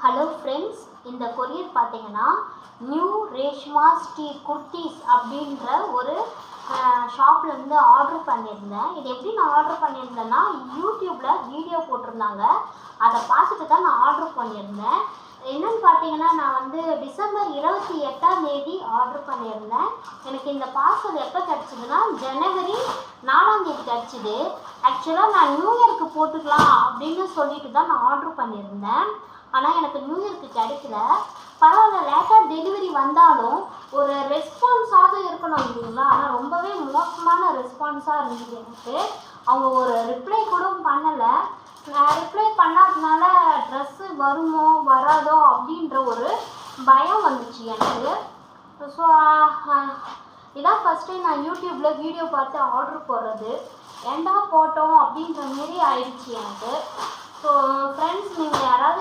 Hello friends, இந்த courier பார்த்தீங்கன்னா new Reshma steel kurtis அப்படின்ற ஒரு ஷாப்லேருந்து ஆர்டர் பண்ணியிருந்தேன். இது எப்படி நான் ஆர்டர் பண்ணியிருந்தேன்னா, யூடியூப்பில் வீடியோ போட்டிருந்தாங்க, அதை பார்த்துட்டு தான் நான் ஆர்டர் பண்ணியிருந்தேன். என்னென்னு பார்த்தீங்கன்னா, நான் வந்து டிசம்பர் 28 ஆர்டர் பண்ணியிருந்தேன். எனக்கு இந்த பார்சல் எப்போ கிடச்சிதுன்னா, ஜனவரி 4 கிடச்சிது. ஆக்சுவலாக நான் நியூ இயருக்கு போட்டுக்கலாம் அப்படின்னு சொல்லிட்டு தான் நான் ஆர்டர் பண்ணியிருந்தேன். ஆனால் எனக்கு நியூ இயருக்கு கிடைக்கல. பரவாயில்ல, லேட்டாக டெலிவரி வந்தாலும் ஒரு ரெஸ்பான்ஸாக இருக்கணும் இல்லைங்களா? ஆனால் ரொம்பவே மோசமான ரெஸ்பான்ஸாக இருந்தது எனக்கு. அவங்க ஒரு ரிப்ளை கூட பண்ணலை. ரிப்ளை பண்ணாததுனால ட்ரெஸ்ஸு வருமோ வராதோ அப்படின்ற ஒரு பயம் வந்துச்சு எனக்கு. ஸோ இதான் ஃபஸ்ட் டைம் நான் யூடியூப்பில் வீடியோ பார்த்து ஆர்டர் போடுறது. ஏண்டா போட்டோம் அப்படின்ற மாரி ஆயிடுச்சு எனக்கு. ஸோ ஃப்ரெண்ட்ஸ், நீங்கள் யாராவது